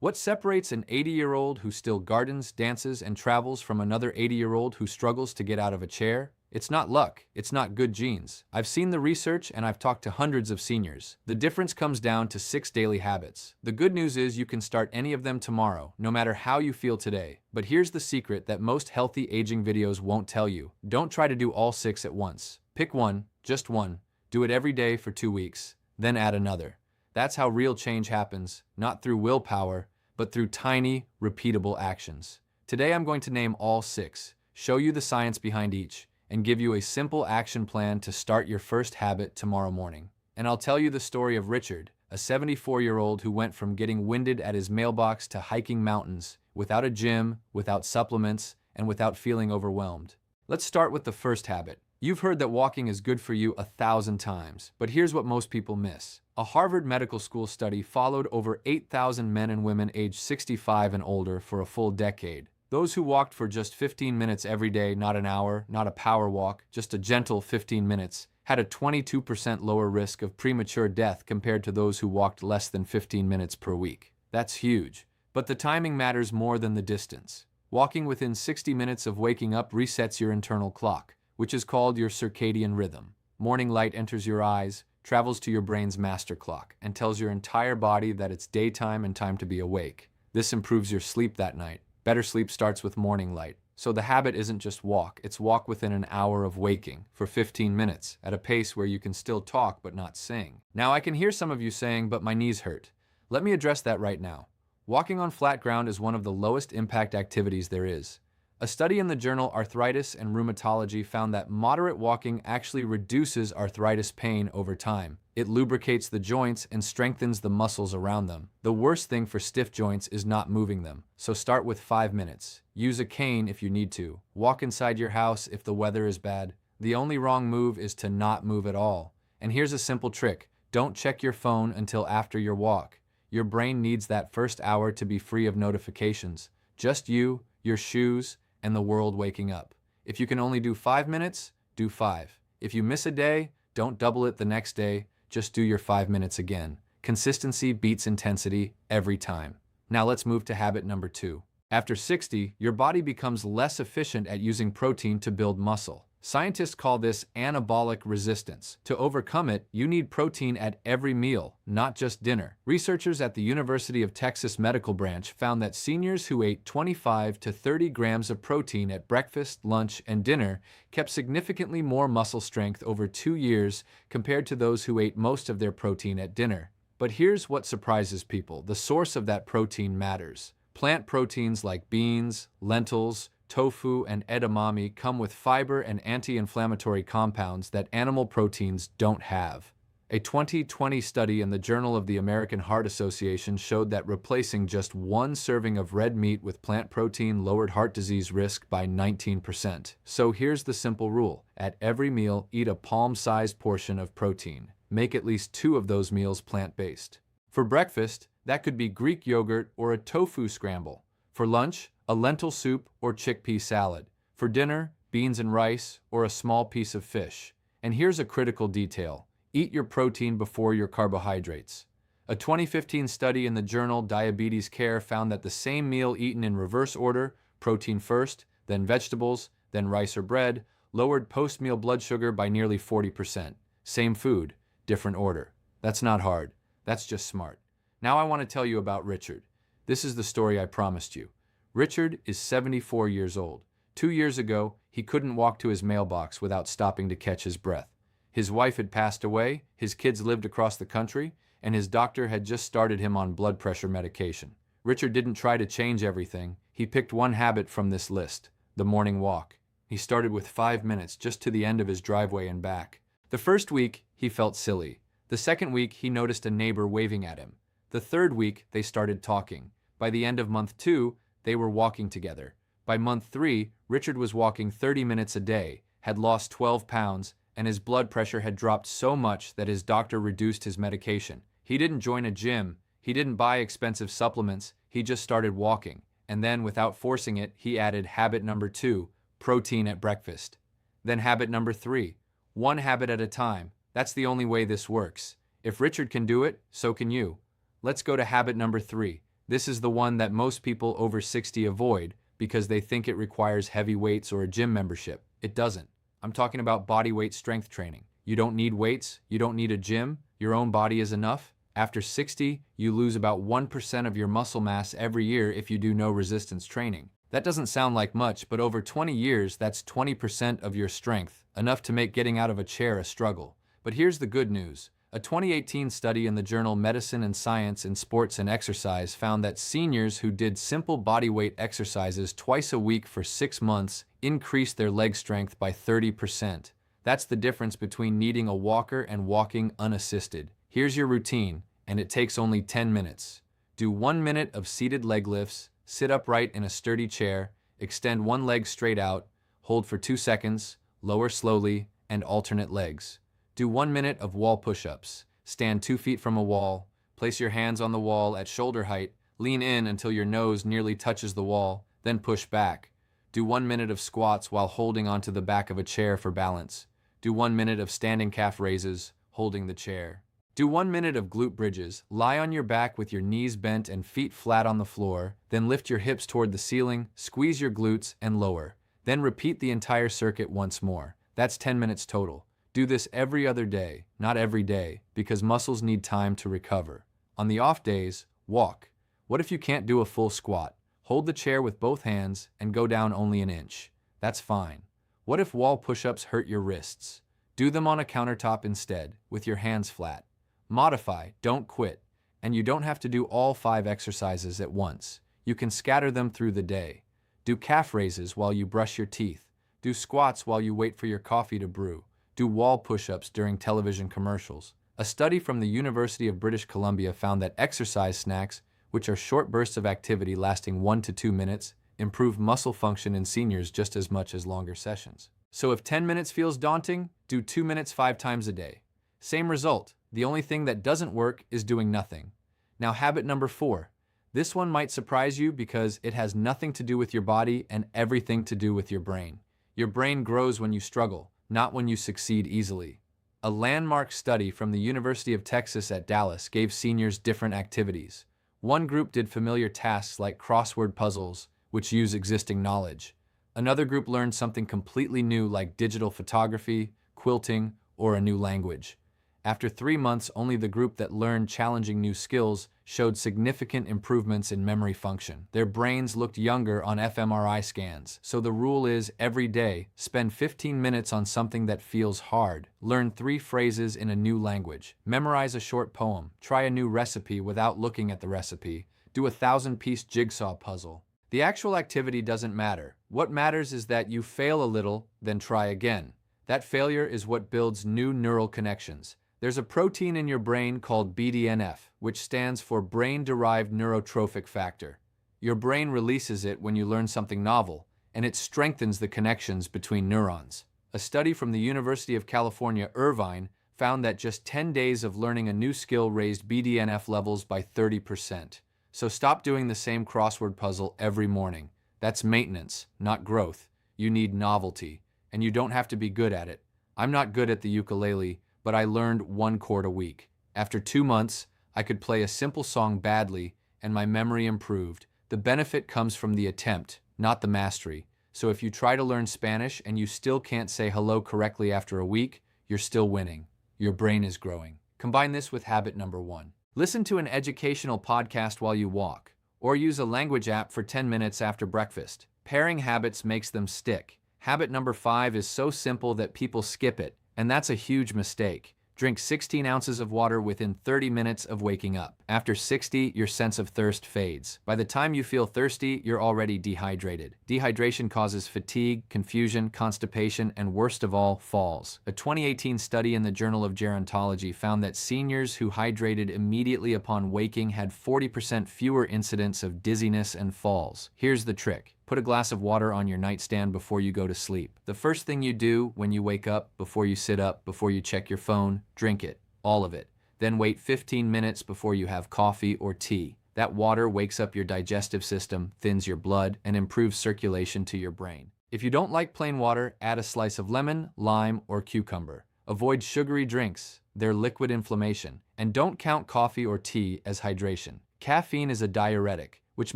What separates an 80-year-old who still gardens, dances, and travels from another 80-year-old who struggles to get out of a chair? It's not luck, it's not good genes. I've seen the research and I've talked to hundreds of seniors. The difference comes down to 6 daily habits. The good news is you can start any of them tomorrow, no matter how you feel today. But here's the secret that most healthy aging videos won't tell you. Don't try to do all 6 at once. Pick one, just one, do it every day for 2 weeks, then add another. That's how real change happens, not through willpower, but through tiny, repeatable actions. Today I'm going to name all 6, show you the science behind each, and give you a simple action plan to start your first habit tomorrow morning. And I'll tell you the story of Richard, a 74-year-old who went from getting winded at his mailbox to hiking mountains, without a gym, without supplements, and without feeling overwhelmed. Let's start with the first habit. You've heard that walking is good for you 1,000 times, but here's what most people miss. A Harvard Medical School study followed over 8,000 men and women aged 65 and older for a full decade. Those who walked for just 15 minutes every day, not an hour, not a power walk, just a gentle 15 minutes, had a 22% lower risk of premature death compared to those who walked less than 15 minutes per week. That's huge. But the timing matters more than the distance. Walking within 60 minutes of waking up resets your internal clock, which is called your circadian rhythm. Morning light enters your eyes, travels to your brain's master clock, and tells your entire body that it's daytime and time to be awake. This improves your sleep that night. Better sleep starts with morning light. So the habit isn't just walk, it's walk within an hour of waking, for 15 minutes, at a pace where you can still talk but not sing. Now I can hear some of you saying, but my knees hurt. Let me address that right now. Walking on flat ground is one of the lowest impact activities there is. A study in the journal Arthritis and Rheumatology found that moderate walking actually reduces arthritis pain over time. It lubricates the joints and strengthens the muscles around them. The worst thing for stiff joints is not moving them. So start with 5 minutes. Use a cane if you need to. Walk inside your house if the weather is bad. The only wrong move is to not move at all. And here's a simple trick. Don't check your phone until after your walk. Your brain needs that first hour to be free of notifications. Just you, your shoes, and the world waking up. If you can only do 5 minutes, do 5. If you miss a day, don't double it the next day, just do your 5 minutes again. Consistency beats intensity every time. Now let's move to habit number 2. After 60, your body becomes less efficient at using protein to build muscle. Scientists call this anabolic resistance. To overcome it, you need protein at every meal, not just dinner. Researchers at the University of Texas Medical Branch found that seniors who ate 25 to 30 grams of protein at breakfast, lunch, and dinner kept significantly more muscle strength over 2 years compared to those who ate most of their protein at dinner. But here's what surprises people. The source of that protein matters. Plant proteins like beans, lentils, tofu, and edamame come with fiber and anti-inflammatory compounds that animal proteins don't have. A 2020 study in the Journal of the American Heart Association showed that replacing just 1 serving of red meat with plant protein lowered heart disease risk by 19%. So here's the simple rule. At every meal, eat a palm-sized portion of protein. Make at least 2 of those meals plant-based. For breakfast, that could be Greek yogurt or a tofu scramble. For lunch, a lentil soup or chickpea salad. For dinner, beans and rice or a small piece of fish. And here's a critical detail. Eat your protein before your carbohydrates. A 2015 study in the journal Diabetes Care found that the same meal eaten in reverse order, protein first, then vegetables, then rice or bread, lowered post-meal blood sugar by nearly 40%. Same food, different order. That's not hard. That's just smart. Now I want to tell you about Richard. This is the story I promised you. Richard is 74 years old. 2 years ago, he couldn't walk to his mailbox without stopping to catch his breath. His wife had passed away, his kids lived across the country, and his doctor had just started him on blood pressure medication. Richard didn't try to change everything. He picked one habit from this list, the morning walk. He started with 5 minutes just to the end of his driveway and back. The first week, he felt silly. The second week, he noticed a neighbor waving at him. The third week, they started talking. By the end of month 2, they were walking together. By month 3, Richard was walking 30 minutes a day, had lost 12 pounds, and his blood pressure had dropped so much that his doctor reduced his medication. He didn't join a gym, he didn't buy expensive supplements, he just started walking. And then, without forcing it, he added habit number 2, protein at breakfast. Then habit number 3, 1 habit at a time. That's the only way this works. If Richard can do it, so can you. Let's go to habit number 3. This is the one that most people over 60 avoid because they think it requires heavy weights or a gym membership. It doesn't. I'm talking about body weight strength training. You don't need weights, you don't need a gym, your own body is enough. After 60, you lose about 1% of your muscle mass every year if you do no resistance training. That doesn't sound like much, but over 20 years, that's 20% of your strength, enough to make getting out of a chair a struggle. But here's the good news. A 2018 study in the journal Medicine and Science in Sports and Exercise found that seniors who did simple bodyweight exercises twice a week for 6 months increased their leg strength by 30%. That's the difference between needing a walker and walking unassisted. Here's your routine, and it takes only 10 minutes. Do 1 minute of seated leg lifts, sit upright in a sturdy chair, extend one leg straight out, hold for 2 seconds, lower slowly, and alternate legs. Do 1 minute of wall push-ups. Stand 2 feet from a wall, place your hands on the wall at shoulder height, lean in until your nose nearly touches the wall, then push back. Do 1 minute of squats while holding onto the back of a chair for balance. Do 1 minute of standing calf raises, holding the chair. Do 1 minute of glute bridges. Lie on your back with your knees bent and feet flat on the floor, then lift your hips toward the ceiling, squeeze your glutes, and lower. Then repeat the entire circuit once more. That's 10 minutes total. Do this every other day, not every day, because muscles need time to recover. On the off days, walk. What if you can't do a full squat? Hold the chair with both hands and go down only an inch. That's fine. What if wall push-ups hurt your wrists? Do them on a countertop instead, with your hands flat. Modify, don't quit. And you don't have to do all 5 exercises at once. You can scatter them through the day. Do calf raises while you brush your teeth. Do squats while you wait for your coffee to brew. Do wall push-ups during television commercials. A study from the University of British Columbia found that exercise snacks, which are short bursts of activity lasting 1 to 2 minutes, improve muscle function in seniors just as much as longer sessions. So if 10 minutes feels daunting, do 2 minutes 5 times a day. Same result. The only thing that doesn't work is doing nothing. Now, habit number 4. This one might surprise you because it has nothing to do with your body and everything to do with your brain. Your brain grows when you struggle, not when you succeed easily. A landmark study from the University of Texas at Dallas gave seniors different activities. One group did familiar tasks like crossword puzzles, which use existing knowledge. Another group learned something completely new like digital photography, quilting, or a new language. After 3 months, only the group that learned challenging new skills showed significant improvements in memory function. Their brains looked younger on fMRI scans. So the rule is, every day, spend 15 minutes on something that feels hard. Learn 3 phrases in a new language. Memorize a short poem. Try a new recipe without looking at the recipe. Do a 1,000-piece jigsaw puzzle. The actual activity doesn't matter. What matters is that you fail a little, then try again. That failure is what builds new neural connections. There's a protein in your brain called BDNF, which stands for brain-derived neurotrophic factor. Your brain releases it when you learn something novel, and it strengthens the connections between neurons. A study from the University of California, Irvine, found that just 10 days of learning a new skill raised BDNF levels by 30%. So stop doing the same crossword puzzle every morning. That's maintenance, not growth. You need novelty, and you don't have to be good at it. I'm not good at the ukulele, but I learned 1 chord a week. After 2 months, I could play a simple song badly, and my memory improved. The benefit comes from the attempt, not the mastery. So if you try to learn Spanish and you still can't say hello correctly after a week, you're still winning. Your brain is growing. Combine this with habit number 1. Listen to an educational podcast while you walk, or use a language app for 10 minutes after breakfast. Pairing habits makes them stick. Habit number 5 is so simple that people skip it. And that's a huge mistake. Drink 16 ounces of water within 30 minutes of waking up. After 60, your sense of thirst fades. By the time you feel thirsty, you're already dehydrated. Dehydration causes fatigue, confusion, constipation, and worst of all, falls. A 2018 study in the Journal of Gerontology found that seniors who hydrated immediately upon waking had 40% fewer incidents of dizziness and falls. Here's the trick. Put a glass of water on your nightstand before you go to sleep. The first thing you do when you wake up, before you sit up, before you check your phone, drink it, all of it. Then wait 15 minutes before you have coffee or tea. That water wakes up your digestive system, thins your blood, and improves circulation to your brain. If you don't like plain water, add a slice of lemon, lime, or cucumber. Avoid sugary drinks, they're liquid inflammation. And don't count coffee or tea as hydration. Caffeine is a diuretic, which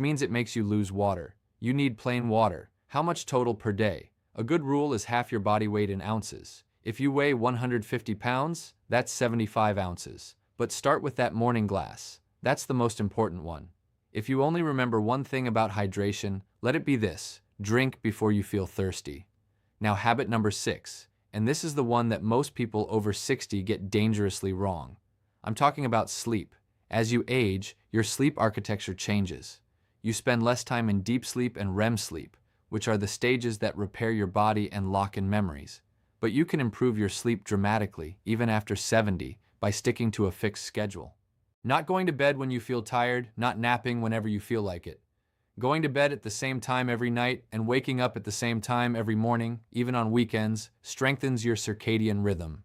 means it makes you lose water. You need plain water. How much total per day? A good rule is half your body weight in ounces. If you weigh 150 pounds, that's 75 ounces. But start with that morning glass. That's the most important one. If you only remember one thing about hydration, let it be this: drink before you feel thirsty. Now, habit number 6, and this is the one that most people over 60 get dangerously wrong. I'm talking about sleep. As you age, your sleep architecture changes. You spend less time in deep sleep and REM sleep, which are the stages that repair your body and lock in memories. But you can improve your sleep dramatically, even after 70, by sticking to a fixed schedule. Not going to bed when you feel tired, not napping whenever you feel like it. Going to bed at the same time every night and waking up at the same time every morning, even on weekends, strengthens your circadian rhythm.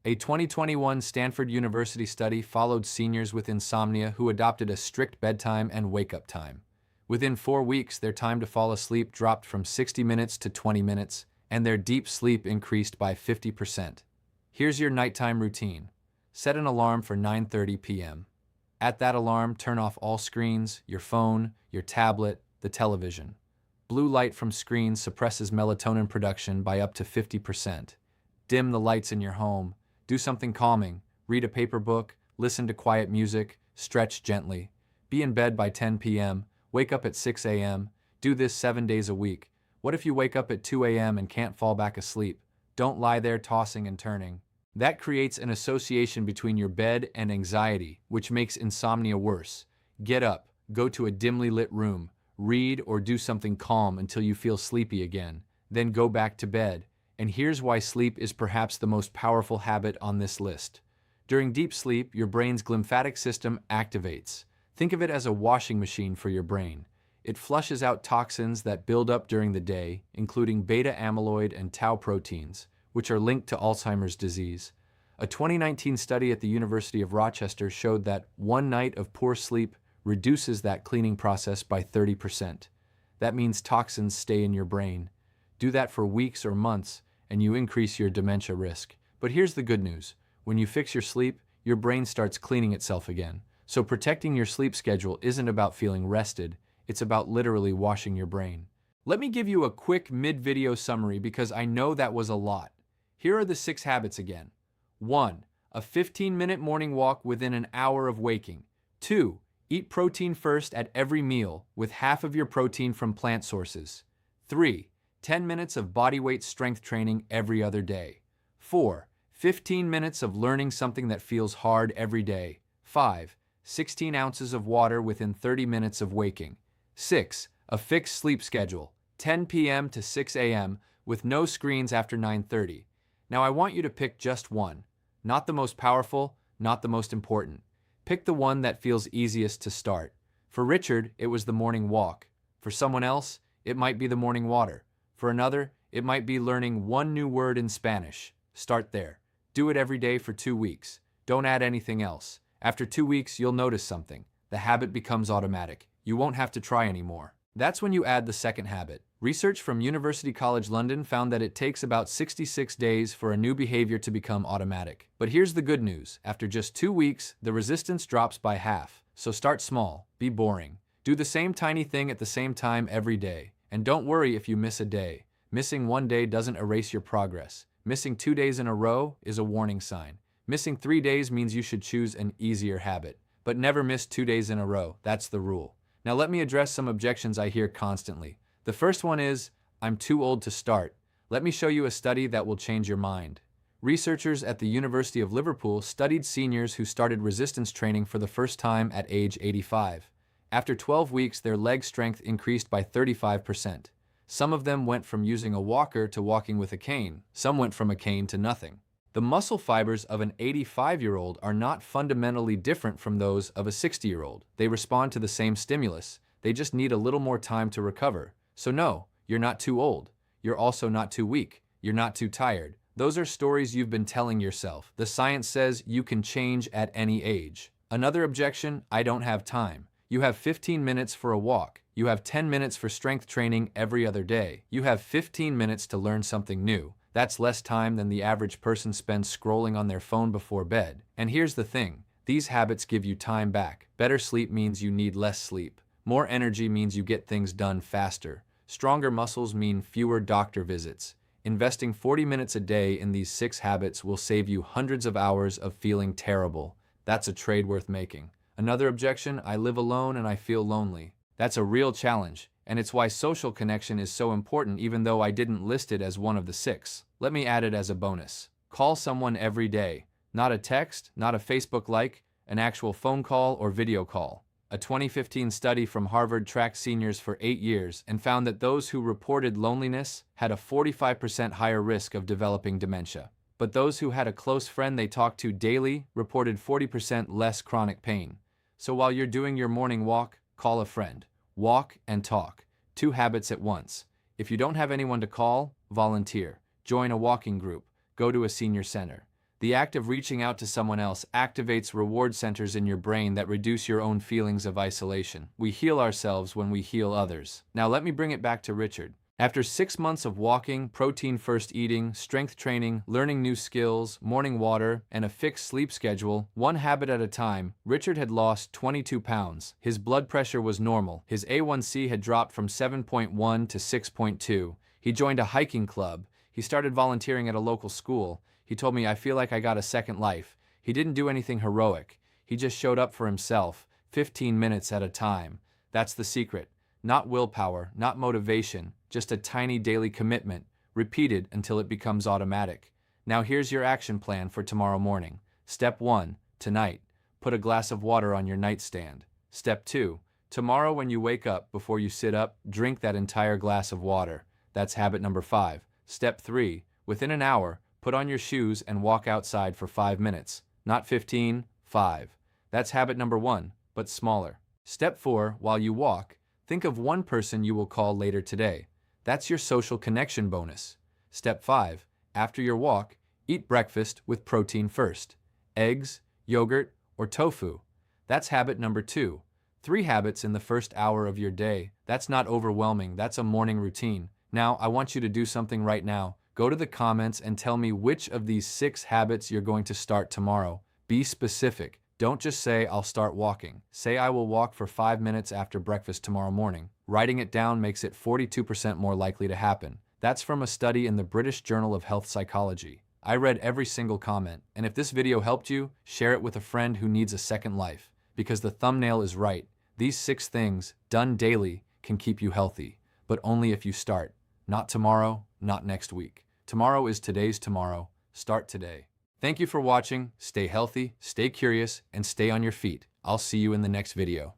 A 2021 Stanford University study followed seniors with insomnia who adopted a strict bedtime and wake-up time. Within 4 weeks, their time to fall asleep dropped from 60 minutes to 20 minutes, and their deep sleep increased by 50%. Here's your nighttime routine. Set an alarm for 9:30 p.m. At that alarm, turn off all screens, your phone, your tablet, the television. Blue light from screens suppresses melatonin production by up to 50%. Dim the lights in your home. Do something calming. Read a paper book, listen to quiet music, stretch gently. Be in bed by 10 p.m., wake up at 6 a.m. Do this 7 days a week. What if you wake up at 2 a.m. and can't fall back asleep? Don't lie there tossing and turning. That creates an association between your bed and anxiety, which makes insomnia worse. Get up, go to a dimly lit room, read or do something calm until you feel sleepy again, then go back to bed. And here's why sleep is perhaps the most powerful habit on this list. During deep sleep, your brain's glymphatic system activates. Think of it as a washing machine for your brain. It flushes out toxins that build up during the day, including beta amyloid and tau proteins, which are linked to Alzheimer's disease. A 2019 study at the University of Rochester showed that one night of poor sleep reduces that cleaning process by 30%. That means toxins stay in your brain. Do that for weeks or months, and you increase your dementia risk. But here's the good news. When you fix your sleep, your brain starts cleaning itself again. So protecting your sleep schedule isn't about feeling rested, it's about literally washing your brain. Let me give you a quick mid-video summary because I know that was a lot. Here are the 6 habits again. 1. A 15-minute morning walk within an hour of waking. 2. Eat protein first at every meal, with half of your protein from plant sources. 3. 10 minutes of bodyweight strength training every other day. 4. 15 minutes of learning something that feels hard every day. 5. 16 ounces of water within 30 minutes of waking. 6. A fixed sleep schedule, 10 p.m. to 6 a.m. with no screens after 9:30. Now I want you to pick just one. Not the most powerful, not the most important. Pick the one that feels easiest to start. For Richard, it was the morning walk. For someone else, it might be the morning water. For another, it might be learning one new word in Spanish. Start there. Do it every day for 2 weeks. Don't add anything else. After 2 weeks, you'll notice something. The habit becomes automatic. You won't have to try anymore. That's when you add the second habit. Research from University College London found that it takes about 66 days for a new behavior to become automatic. But here's the good news. After just 2 weeks, the resistance drops by half. So start small. Be boring. Do the same tiny thing at the same time every day. And don't worry if you miss a day. Missing one day doesn't erase your progress. Missing 2 days in a row is a warning sign. Missing 3 days means you should choose an easier habit. But never miss 2 days in a row. That's the rule. Now let me address some objections I hear constantly. The first one is, I'm too old to start. Let me show you a study that will change your mind. Researchers at the University of Liverpool studied seniors who started resistance training for the first time at age 85. After 12 weeks, their leg strength increased by 35%. Some of them went from using a walker to walking with a cane. Some went from a cane to nothing. The muscle fibers of an 85-year-old are not fundamentally different from those of a 60-year-old. They respond to the same stimulus. They just need a little more time to recover. So no, you're not too old. You're also not too weak. You're not too tired. Those are stories you've been telling yourself. The science says you can change at any age. Another objection, I don't have time. You have 15 minutes for a walk. You have 10 minutes for strength training every other day. You have 15 minutes to learn something new. That's less time than the average person spends scrolling on their phone before bed. And here's the thing, These habits give you time back. Better sleep means you need less sleep. More energy means you get things done faster. Stronger muscles mean fewer doctor visits. Investing 40 minutes a day in these 6 habits will save you hundreds of hours of feeling terrible. That's a trade worth making. Another objection: I live alone and I feel lonely. That's a real challenge, and it's why social connection is so important, even though I didn't list it as one of the 6. Let me add it as a bonus. Call someone every day. Not a text, not a Facebook like, an actual phone call or video call. A 2015 study from Harvard tracked seniors for 8 years and found that those who reported loneliness had a 45% higher risk of developing dementia. But those who had a close friend they talked to daily reported 40% less chronic pain. So while you're doing your morning walk, call a friend. Walk and talk. 2 habits at once. If you don't have anyone to call, volunteer. Join a walking group. Go to a senior center. The act of reaching out to someone else activates reward centers in your brain that reduce your own feelings of isolation. We heal ourselves when we heal others. Now let me bring it back to Richard. After 6 months of walking, protein-first eating, strength training, learning new skills, morning water, and a fixed sleep schedule, 1 habit at a time, Richard had lost 22 pounds. His blood pressure was normal. His A1C had dropped from 7.1 to 6.2. He joined a hiking club. He started volunteering at a local school. He told me, "I feel like I got a second life." He didn't do anything heroic. He just showed up for himself, 15 minutes at a time. That's the secret. Not willpower, not motivation, just a tiny daily commitment, repeated until it becomes automatic. Now here's your action plan for tomorrow morning. Step 1, tonight, put a glass of water on your nightstand. Step 2, tomorrow when you wake up, before you sit up, drink that entire glass of water. That's habit number 5. Step 3, within an hour, put on your shoes and walk outside for 5 minutes. Not 15, 5. That's habit number 1, but smaller. Step 4, while you walk, think of 1 person you will call later today. That's your social connection bonus. Step 5, after your walk, eat breakfast with protein first. Eggs, yogurt, or tofu. That's habit number 2. 3 habits in the first hour of your day. That's not overwhelming, that's a morning routine. Now, I want you to do something right now. Go to the comments and tell me which of these 6 habits you're going to start tomorrow. Be specific. Don't just say, "I'll start walking." Say, "I will walk for 5 minutes after breakfast tomorrow morning." Writing it down makes it 42% more likely to happen. That's from a study in the British Journal of Health Psychology. I read every single comment, and if this video helped you, share it with a friend who needs a second life. Because the thumbnail is right. These 6 things, done daily, can keep you healthy. But only if you start. Not tomorrow, not next week. Tomorrow is today's tomorrow. Start today. Thank you for watching. Stay healthy, stay curious, and stay on your feet. I'll see you in the next video.